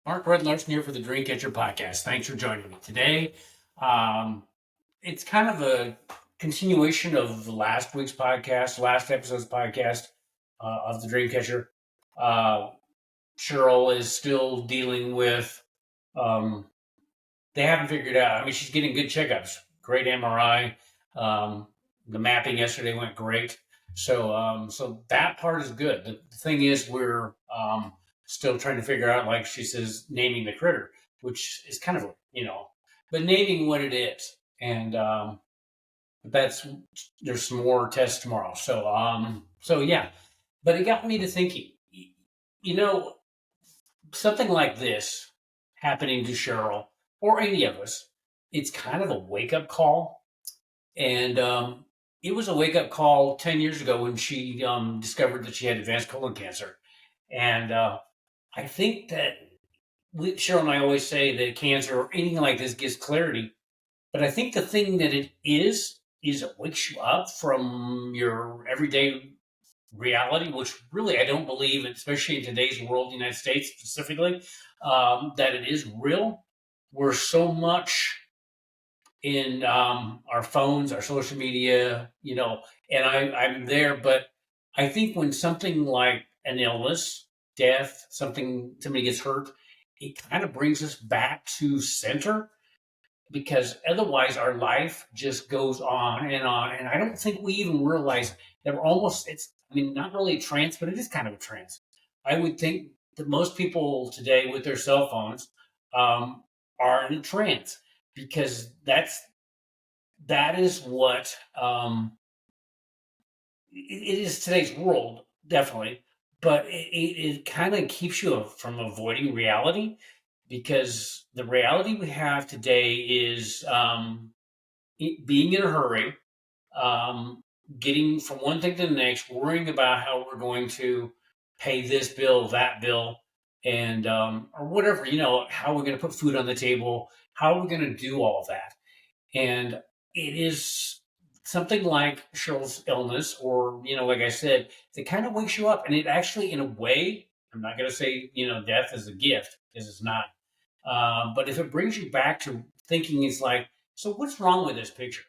Mark Rudd Larsen here for the Dreamcatcher podcast. Thanks for joining me today. Um, it's kind of a continuation of last week's podcast, last episode's podcast of the Dreamcatcher. Uh, Cheryl is still dealing with. Um, they haven't figured out. I mean, she's getting good checkups. Great MRI. Um, the mapping yesterday went great. So that part is good. The thing is, we're still trying to figure out, like she says, naming the critter, which is kind of but naming what it is, and that's there's some more tests tomorrow. So yeah, but it got me to thinking. You know, something like this happening to Cheryl or any of us, it's kind of a wake up call. And it was a wake up call 10 years ago when she discovered that she had advanced colon cancer. And I think that Cheryl and I always say that cancer or anything like this gives clarity. But I think the thing that it is it wakes you up from your everyday reality, which really I don't believe, especially in today's world, the United States specifically, that it is real. We're so much in our phones, our social media, and I'm there. But I think when something like an illness, death, somebody gets hurt, it kind of brings us back to center because otherwise our life just goes on and on. And I don't think we even realize that I mean, not really a trance, but it is kind of a trance. I would think that most people today with their cell phones are in a trance because that is what it is today's world, definitely. But it kind of keeps you from avoiding reality because the reality we have today is being in a hurry, um, getting from one thing to the next, worrying about how we're going to pay this bill, that bill, and or whatever, how we're going to put food on the table, how we're going to do all of that. And it is something like Cheryl's illness, or, like I said, that kind of wakes you up. And it actually, in a way, I'm not going to say, death is a gift, because it's not. But if it brings you back to thinking, it's like, so what's wrong with this picture?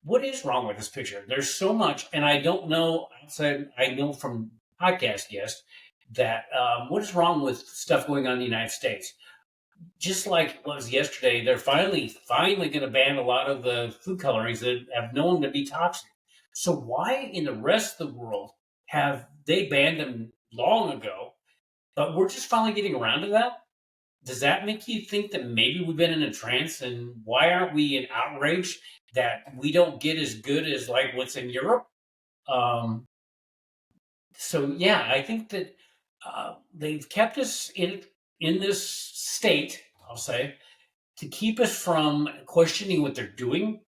What is wrong with this picture? There's so much, and I don't know. I know from podcast guests that what is wrong with stuff going on in the United States? Just like it was yesterday, they're finally going to ban a lot of the food colorings that have known to be toxic. So why in the rest of the world have they banned them long ago? But we're just finally getting around to that. Does that make you think that maybe we've been in a trance, and why aren't we in outrage that we don't get as good as like what's in Europe? Um, so yeah, I think that they've kept us in this state, I'll say, to keep us from questioning what they're doing,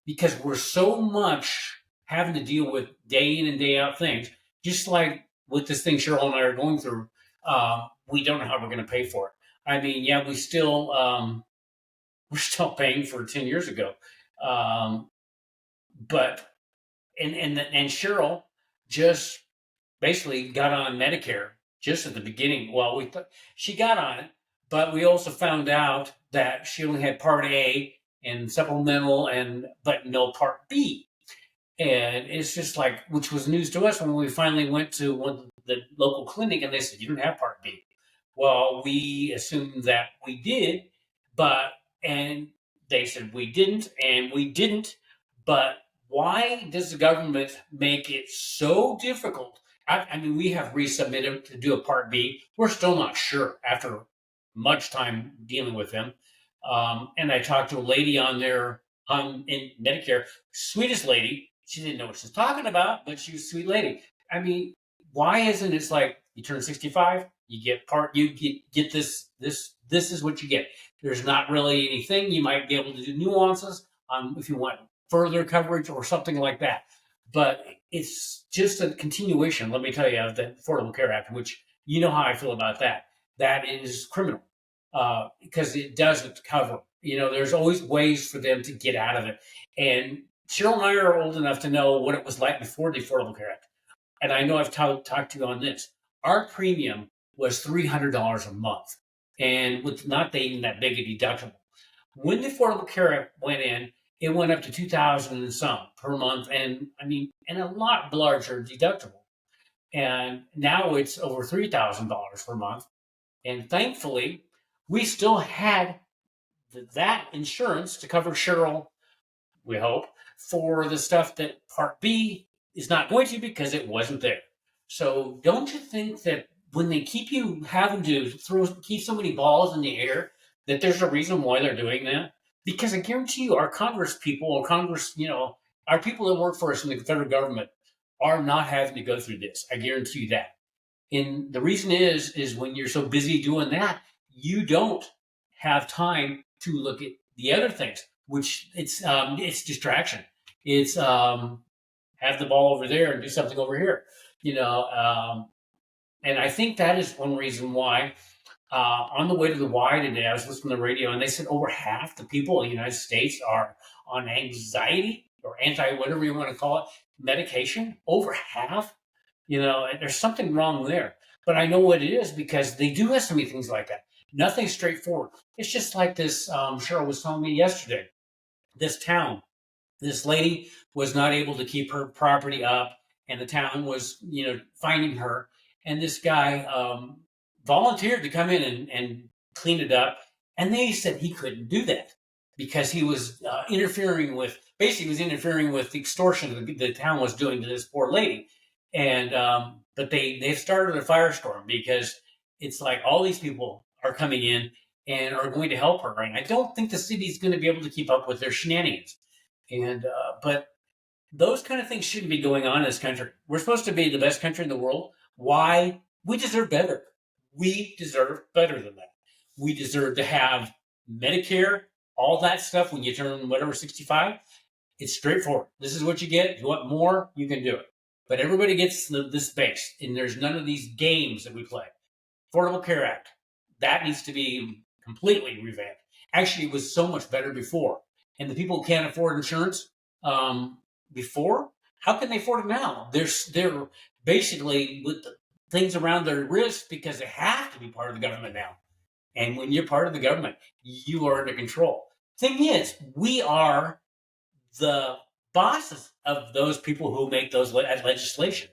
because we're so much having to deal with day in and day out things. Just like with this thing Cheryl and I are going through, we don't know how we're going to pay for it. I mean, yeah, we're still paying for 10 years ago, um, but and Cheryl just basically got on Medicare just at the beginning. Well, we thought she got on it, but we also found out that she only had Part A and supplemental, but no Part B. And it's just like, which was news to us when we finally went to the local clinic, and they said you don't have Part B. Well, we assumed that we did, and they said we didn't, and we didn't. But why does the government make it so difficult? I mean, we have resubmitted to do a Part B. We're still not sure after much time dealing with them. And I talked to a lady on there in Medicare, sweetest lady. She didn't know what she was talking about, but she was a sweet lady. I mean, why isn't it like you turn 65, you get this is what you get. There's not really anything. You might be able to do nuances if you want further coverage or something like that. But it's just a continuation, let me tell you, of the Affordable Care Act, which you know how I feel about that. That is criminal because it doesn't cover. There's always ways for them to get out of it. And Cheryl and I are old enough to know what it was like before the Affordable Care Act. And I know I've talked to you on this. Our premium was $300 a month. and with not even that big a deductible. When the Affordable Care Act went in, it went up to 2,000 and some per month, and and a lot larger deductible. And now it's over $3,000 per month. And thankfully, we still had that insurance to cover Cheryl, we hope, for the stuff that Part B is not going to because it wasn't there. So don't you think that when they keep you having to keep so many balls in the air, that there's a reason why they're doing that? Because I guarantee you, our Congress people or Congress, our people that work for us in the federal government are not having to go through this. I guarantee you that. And the reason is when you're so busy doing that, you don't have time to look at the other things, which it's distraction. It's have the ball over there and do something over here, you know. And I think that is one reason why. On the way to the Y today, I was listening to the radio, and they said over half the people in the United States are on anxiety or anti whatever you want to call it medication. Over half. There's something wrong there. But I know what it is because they do have so many things like that. Nothing straightforward. It's just like this. Cheryl was telling me yesterday. This town, this lady was not able to keep her property up, and the town was, finding her. And this guy volunteered to come in and clean it up, and they said he couldn't do that because he was basically was interfering with the extortion that the town was doing to this poor lady. And but they've started a firestorm because it's like all these people are coming in and are going to help her, and I don't think the city's going to be able to keep up with their shenanigans. And but those kind of things shouldn't be going on in this country. We're supposed to be the best country in the world. Why? We deserve better. We deserve better than that. We deserve to have Medicare, all that stuff when you turn whatever 65. It's straightforward. This is what you get. If you want more, you can do it. But everybody gets this base, and there's none of these games that we play. Affordable Care Act, that needs to be completely revamped. Actually, it was so much better before. And the people who can't afford insurance before, how can they afford it now? They're basically with the things around their wrist because they have to be part of the government now. And when you're part of the government, you are under control. Thing is, we are the bosses of those people who make those legislation.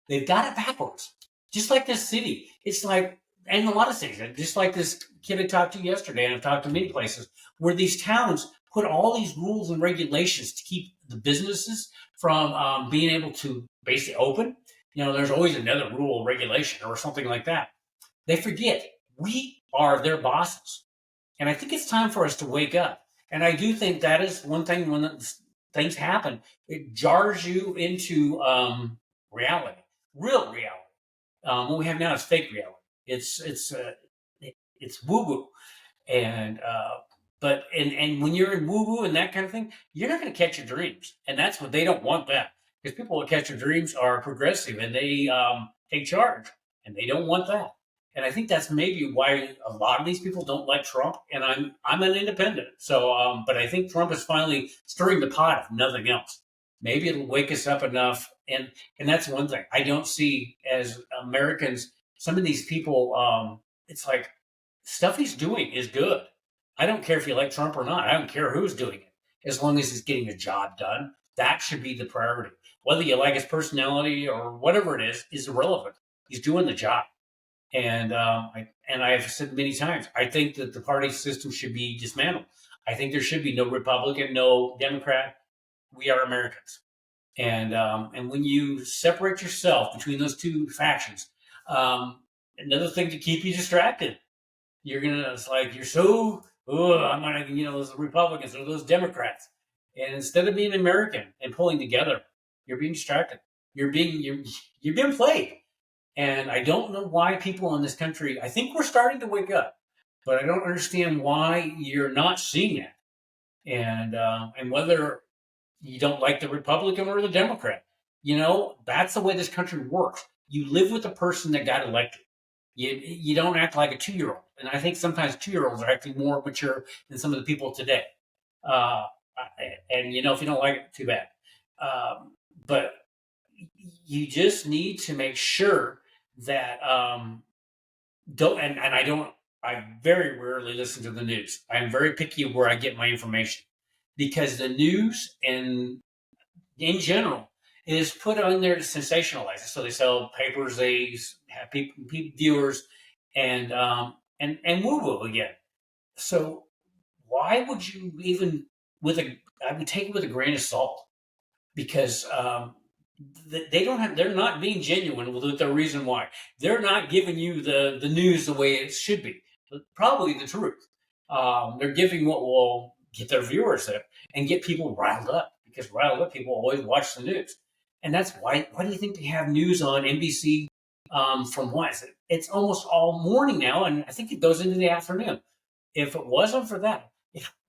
They've got it backwards. Just like this city. It's like, and a lot of cities, just like this kid I talked to yesterday, and I've talked to many places, where these towns put all these rules and regulations to keep the businesses from being able to basically open. There's always another rule or regulation or something like that. They forget we are their bosses. And I think it's time for us to wake up. And I do think that is one thing when things happen, it jars you into reality, real reality. What we have now is fake reality. It's woo woo, and and when you're in woo woo and that kind of thing, you're not going to catch your dreams, and that's what they don't want. That because people that catch your dreams are progressive and they take charge, and they don't want that. And I think that's maybe why a lot of these people don't like Trump. And I'm an independent, so but I think Trump is finally stirring the pot, if nothing else. Maybe it'll wake us up enough, and that's one thing I don't see as Americans. Some of these people, it's like stuff he's doing is good. I don't care if you like Trump or not. I don't care who's doing it, as long as he's getting a job done. That should be the priority. Whether you like his personality or whatever it is irrelevant. He's doing the job. And I've said many times, I think that the party system should be dismantled. I think there should be no Republican, no Democrat. We are Americans, and when you separate yourself between those two factions, another thing to keep you distracted. It's like you're so, I'm gonna, those Republicans or those Democrats, and instead of being American and pulling together, you're being distracted. You're being played. And I don't know why people in this country, I think we're starting to wake up, but I don't understand why you're not seeing it. And whether you don't like the Republican or the Democrat, that's the way this country works. You live with the person that got elected. You don't act like a 2-year-old. And I think sometimes 2-year-olds are acting more mature than some of the people today. Uh, and, if you don't like it, too bad. But you just need to make sure that don't and I don't I very rarely listen to the news. I'm very picky where I get my information because the news and in general is put on there to sensationalize it. So they sell papers, they have people viewers, and woo woo again. So why would you even with a? I would take it with a grain of salt because they don't have. They're not being genuine with the reason why they're not giving you the news the way it should be. Probably the truth. They're giving what will get their viewership and get people riled up because riled up people always watch the news, and that's why. Why do you think they have news on NBC from what? It's almost all morning now, and I think it goes into the afternoon. If it wasn't for that,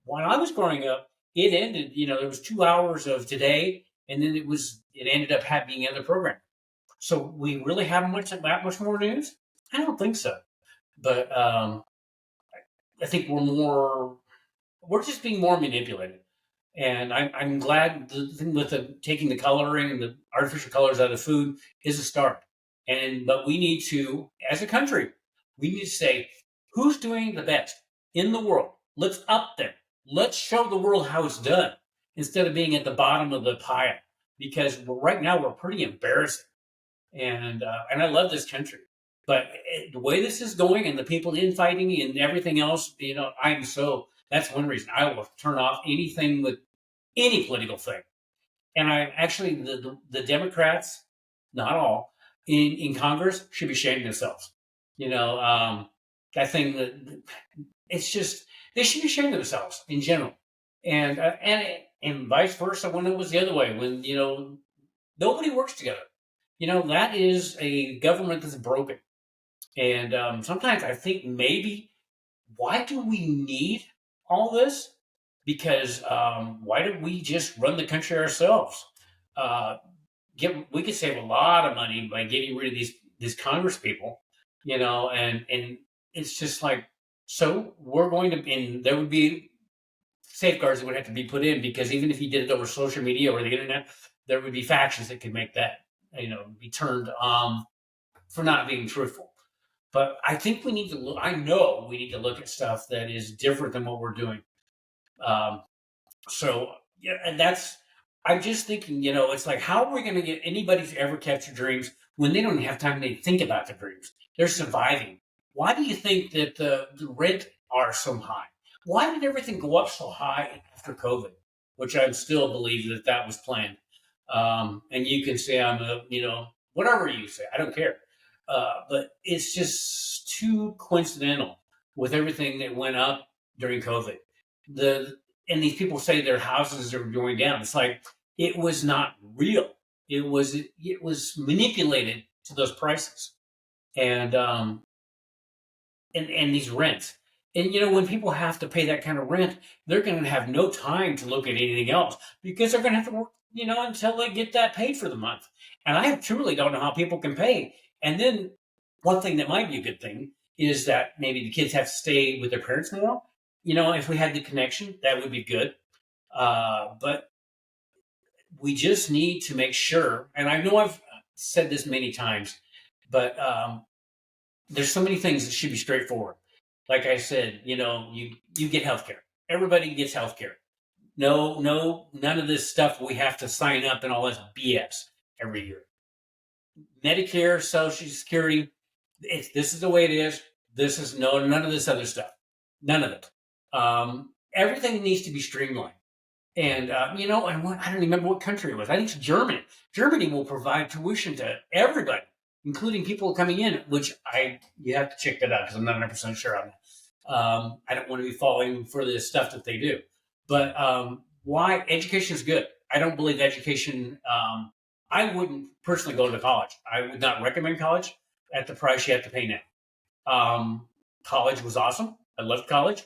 when I was growing up, it ended. There was 2 hours of today, and then it ended up having other programming. So we really have that much more news? I don't think so. But I think we're just being more manipulated. And I'm glad the thing with taking the coloring and the artificial colors out of food is a start. But we need to, as a country, we need to say who's doing the best in the world. Let's up there. Let's show the world how it's done instead of being at the bottom of the pile. Because right now we're pretty embarrassing, and I love this country. But the way this is going, and the people infighting and everything else, that's one reason I will turn off anything with any political thing. And I actually, the Democrats, not all, in Congress should be ashamed of themselves. That thing that it's just, they should be ashamed of themselves in general. And vice versa when it was the other way, when, nobody works together. That is a government that's broken. And sometimes I think maybe, why do we need all this? Because why don't we just run the country ourselves? We could save a lot of money by getting rid of these Congress people, and it's just like, so we're going to, and there would be safeguards that would have to be put in, because even if you did it over social media or the internet, there would be factions that could make that, be turned for not being truthful. But I think we need to look. I know we need to look at stuff that is different than what we're doing. Um, so yeah, and that's. I'm just thinking, it's like, how are we going to get anybody to ever capture dreams when they don't have time to think about their dreams? They're surviving. Why do you think that the rent are so high? Why did everything go up so high after COVID? Which I still believe that was planned. And you can say whatever you say, I don't care. But it's just too coincidental with everything that went up during COVID. And these people say their houses are going down. It's like, it was not real. It was manipulated to those prices, and and these rents. And when people have to pay that kind of rent, they're going to have no time to look at anything else, because they're going to have to work, until they get that paid for the month. And I truly don't know how people can pay. And then one thing that might be a good thing is that maybe the kids have to stay with their parents more. If we had the connection, that would be good. But we just need to make sure, and I know I've said this many times, but there's so many things that should be straightforward. Like I said, you get healthcare. Everybody gets healthcare. No, none of this stuff we have to sign up and all this BS every year. Medicare, Social Security, this is the way it is. This is none of this other stuff. None of it. Everything needs to be streamlined. And I don't remember what country it was. I think it's Germany. Germany will provide tuition to everybody, including people coming in. Which you have to check that out, because I'm not 100% sure on that. I don't want to be falling for the stuff that they do. But why education is good? I don't believe education. I wouldn't personally go to college. I would not recommend college at the price you have to pay now. College was awesome. I loved college.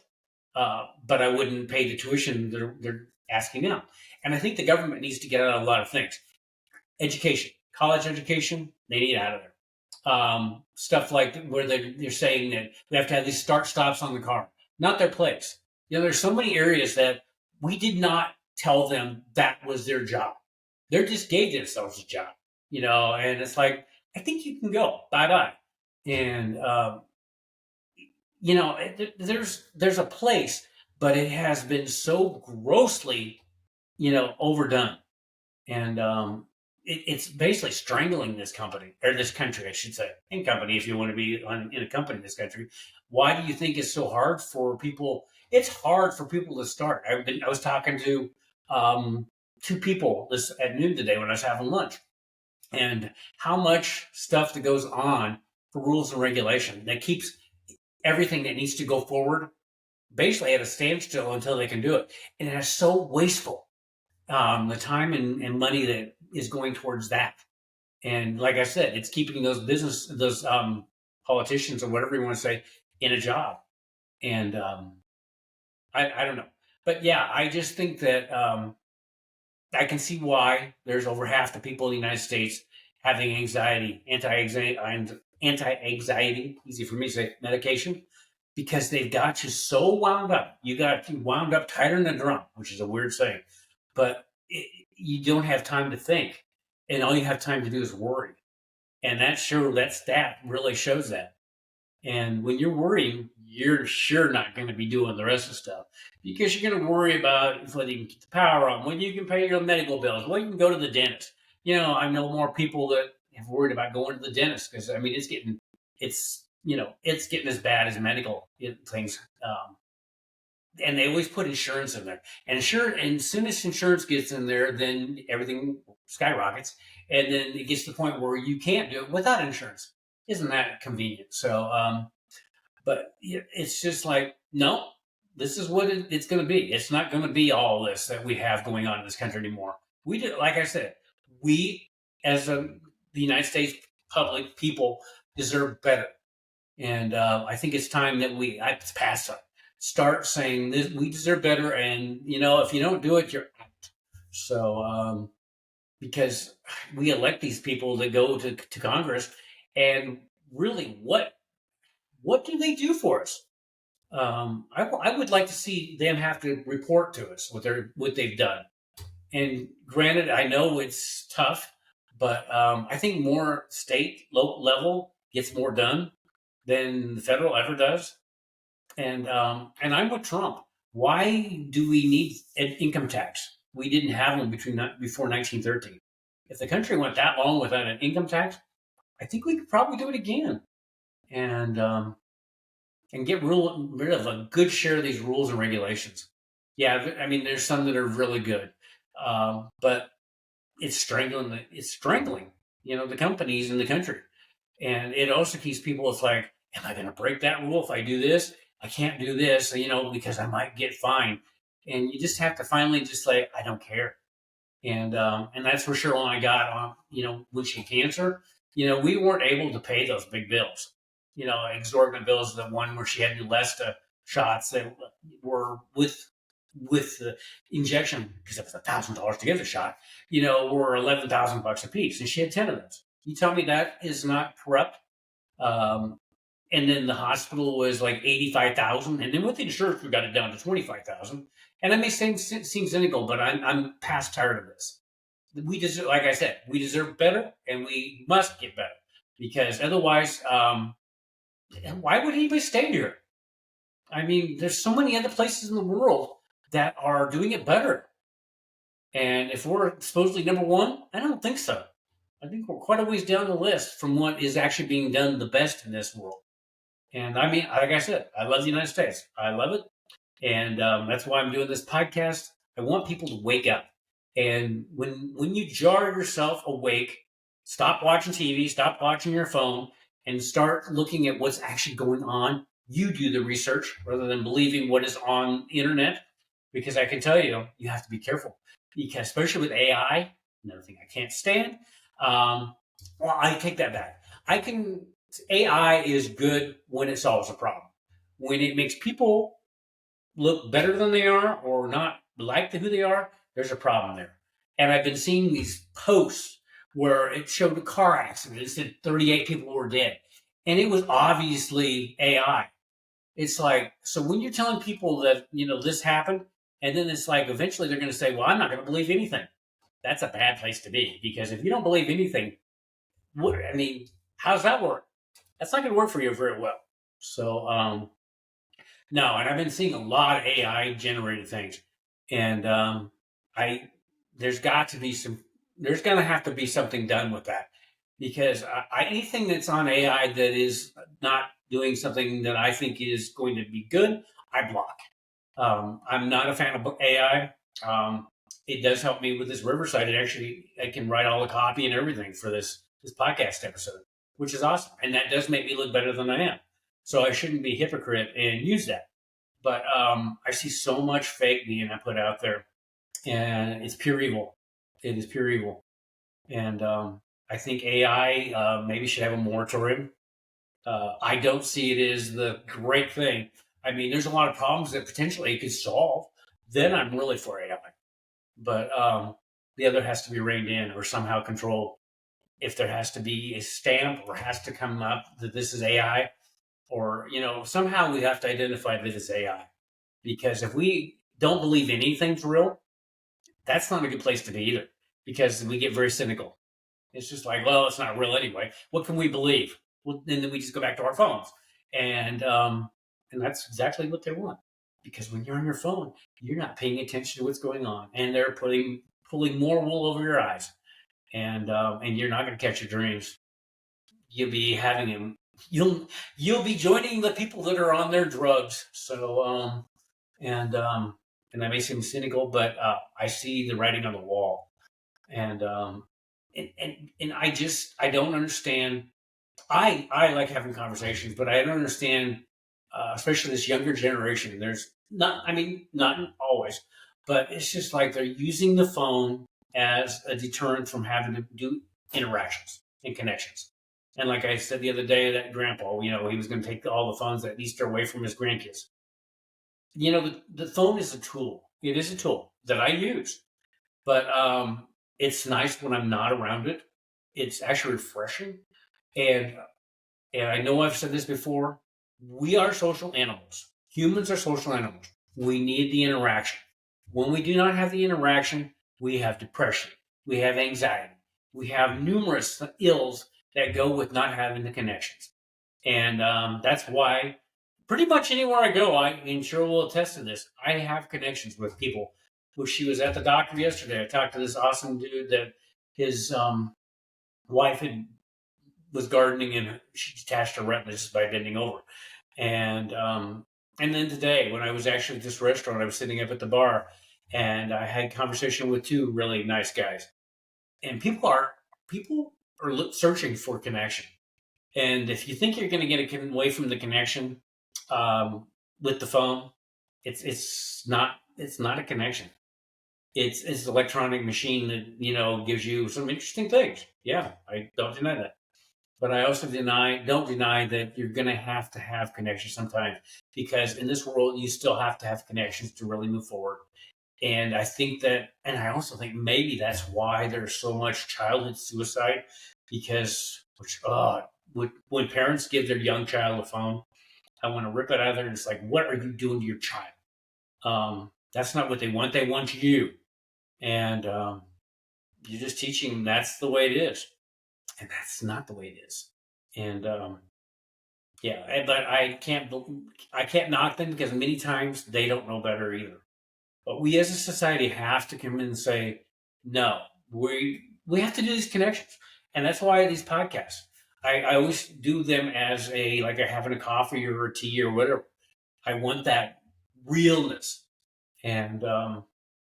But I wouldn't pay the tuition they're asking now. And I think the government needs to get out of a lot of things. Education, college education, they need out of there. Stuff like where they're saying that we have to have these start stops on the car. Not their place. There's so many areas that we did not tell them that was their job. They just gave themselves a job, and it's like, I think you can go. Bye-bye. And there's a place, but it has been so grossly, overdone. And it's basically strangling this company or this country, I should say, and company if you want to be in a company in this country. Why do you think it's so hard for people? It's hard for people to start. I was talking to um, two people this at noon today when I was having lunch, and how much stuff that goes on for rules and regulation that keeps everything that needs to go forward basically at a standstill until they can do it, and it's so wasteful, the time and money that is going towards that. And like I said, it's keeping those politicians or whatever you want to say in a job. And I don't know, but yeah, I just think that I can see why there's over half the people in the United States having anti-anxiety, easy for me to say, medication, because they've got you so wound up. You got you wound up tighter than a drum, which is a weird saying, but you don't have time to think, and all you have time to do is worry. And that stat really shows that. And when you're worrying, you're sure not going to be doing the rest of the stuff because you're going to worry about whether you can keep the power on, when you can pay your medical bills, when you can go to the dentist. I know more people that have worried about going to the dentist because I mean it's getting as bad as medical things. And they always put insurance in there. And as soon as insurance gets in there, then everything skyrockets, and then it gets to the point where you can't do it without insurance. Isn't that convenient? So, but it's just like, no, this is what it's going to be. It's not going to be all this that we have going on in this country anymore. We did, like I said, we as the United States public people deserve better. And I think it's time that it's past time. Start saying this, we deserve better. And, if you don't do it, you're out. So, because we elect these people that go to Congress, and really, what do they do for us? I would like to see them have to report to us what they've done. And granted, I know it's tough, but I think more state, local level gets more done than the federal ever does. And I'm with Trump. Why do we need an income tax? We didn't have one before 1913. If the country went that long without an income tax, I think we could probably do it again, and get rid of a good share of these rules and regulations. Yeah, I mean, there's some that are really good, but it's strangling, the companies in the country. And it also keeps people, it's like, am I going to break that rule if I do this? I can't do this, because I might get fined. And you just have to finally just say, I don't care. And that's where Cheryl and I got on, when she had cancer. We weren't able to pay those big bills, exorbitant bills. The one where she had Neulasta shots that were with the injection, because it was $1,000 to get the shot, were $11,000 a piece, and she had 10 of those. You tell me that is not corrupt? Um, and then the hospital was like 85,000, and then with the insurance we got it down to 25,000. And that may seem cynical, but I'm past tired of this. We deserve, like I said, we deserve better, and we must get better because otherwise, why would anybody stay here? I mean, there's so many other places in the world that are doing it better. And if we're supposedly number one, I don't think so. I think we're quite a ways down the list from what is actually being done the best in this world. And I mean, like I said, I love the United States. I love it. And that's why I'm doing this podcast. I want people to wake up. And when you jar yourself awake, stop watching TV, stop watching your phone, and start looking at what's actually going on. You do the research rather than believing what is on the internet. Because I can tell you, you have to be careful. Because especially with AI, another thing I can't stand. Well, I take that back. I can AI is good when it solves a problem. When it makes people look better than they are or not like who they are, there's a problem there. And I've been seeing these posts where it showed a car accident. It said 38 people were dead. And it was obviously AI. It's like, so when you're telling people that, this happened, and then it's like eventually they're going to say, well, I'm not going to believe anything. That's a bad place to be because if you don't believe anything, I mean, how's that work? That's not going to work for you very well. So, No, and I've been seeing a lot of AI generated things, and I there's got to be some. There's going to have to be something done with that because anything that's on AI that is not doing something that I think is going to be good, I block. I'm not a fan of AI. It does help me with this Riverside. I can write all the copy and everything for this podcast episode, which is awesome, and that does make me look better than I am. So I shouldn't be a hypocrite and use that. But I see so much fake being put out there, and it's pure evil. It is pure evil, and I think AI maybe should have a moratorium. I don't see it as the great thing. I mean, there's a lot of problems that potentially it could solve. Then I'm really for AI, but the other has to be reined in or somehow controlled. If there has to be a stamp or has to come up that this is AI, or somehow we have to identify that it's AI. Because if we don't believe anything's real, that's not a good place to be either. Because we get very cynical. It's just like, well, it's not real anyway. What can we believe? Well, and then we just go back to our phones, and that's exactly what they want. Because when you're on your phone, you're not paying attention to what's going on, and they're pulling more wool over your eyes, and you're not going to catch your dreams. You'll be having them. You'll be joining the people that are on their drugs. So and and that may seem cynical, but I see the writing on the wall, and I don't understand. I like having conversations, but I don't understand, especially this younger generation. There's not, I mean, not always, but it's just like they're using the phone as a deterrent from having to do interactions and connections. And like I said the other day, that grandpa, he was going to take all the phones at Easter away from his grandkids. The phone is a tool. It is a tool that I use, but it's nice when I'm not around it. It's actually refreshing, and I know I've said this before. We are social animals. Humans are social animals. We need the interaction. When we do not have the interaction, we have depression. We have anxiety. We have numerous ills that go with not having the connections, and that's why pretty much anywhere I go, and Cheryl will attest to this, I have connections with people. When she was at the doctor yesterday, I talked to this awesome dude that his wife was gardening and she detached her retinas by bending over. And then today, when I was actually at this restaurant, I was sitting up at the bar and I had a conversation with two really nice guys. And people are searching for connection. And if you think you're going to get away from the connection with the phone, it's not a connection. It's an electronic machine that gives you some interesting things. Yeah, I don't deny that, but I also don't deny that you're going to have connections sometimes, because in this world you still have to have connections to really move forward. And I also think maybe that's why there's so much childhood suicide, because when parents give their young child a phone, I want to rip it out of there. And it's like, what are you doing to your child? That's not what they want. They want you, and you're just teaching them that's the way it is, and that's not the way it is. And yeah, but I can't knock them, because many times they don't know better either. But we as a society have to come in and say, no, we have to do these connections. And that's why these podcasts, I always do them as like a having a coffee or a tea or whatever. I want that realness. And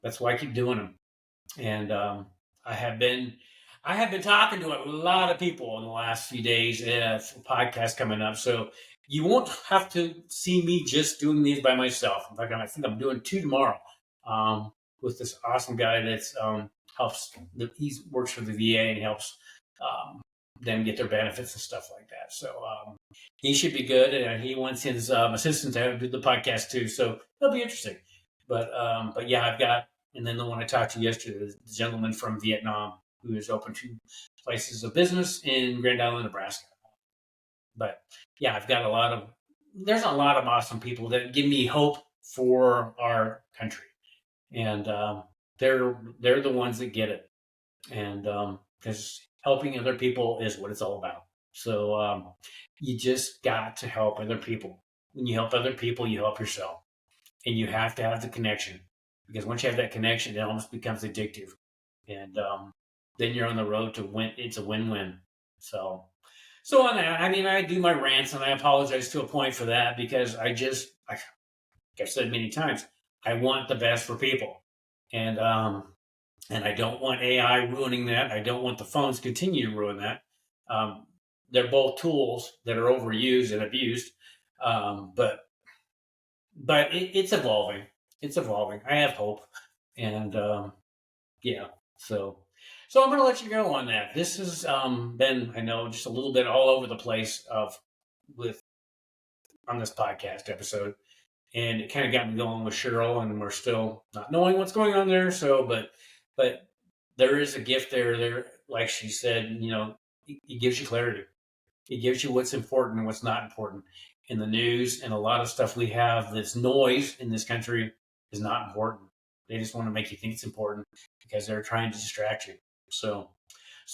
that's why I keep doing them. And I have been talking to a lot of people in the last few days for podcasts coming up. So you won't have to see me just doing these by myself. In fact, I think I'm doing two tomorrow with this awesome guy that's helps. He works for the VA and helps them get their benefits and stuff like that. So he should be good, and he wants his assistant to do the podcast too. So that'll be interesting. But yeah, I've got. And then the one I talked to yesterday, the gentleman from Vietnam who is open to places of business in Grand Island, Nebraska. But yeah, there's a lot of awesome people that give me hope for our country. And they're the ones that get it. And because helping other people is what it's all about. So you just got to help other people. when you help other people, you help yourself. And you have to have the connection, because once you have that connection, it almost becomes addictive. And then you're on the road to win. It's a win-win. So on that, I mean, I do my rants and I apologize to a point for that, because like I've said many times, I want the best for people. And I don't want AI ruining that. I don't want the phones to continue to ruin that. Um, they're both tools that are overused and abused. But it's evolving. It's evolving. I have hope. And yeah, so I'm going to let you go on that. This has been, I know, just a little bit all over the place with on this podcast episode, and it kind of got me going with Cheryl, and we're still not knowing what's going on there. So, but there is a gift there. There, like she said, it gives you clarity. It gives you what's important and what's not important in the news, and a lot of stuff we have. This noise in this country is not important. They just want to make you think it's important because they're trying to distract you. So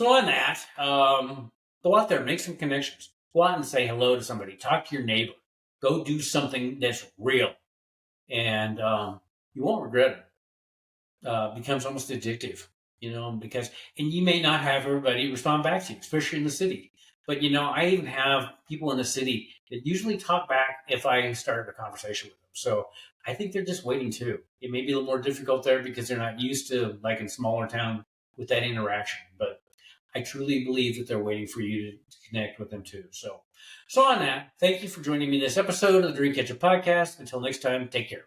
on that, go out there, make some connections. Go out and say hello to somebody. Talk to your neighbor. Go do something that's real, and you won't regret it. Becomes almost addictive, because, and you may not have everybody respond back to you, especially in the city. But, I even have people in the city that usually talk back if I started a conversation with them. So I think they're just waiting too. It may be a little more difficult there because they're not used to, like in smaller town, with that interaction. But I truly believe that they're waiting for you to connect with them too. So on that, thank you for joining me in this episode of the Dreamcatcher Podcast. Until next time, take care.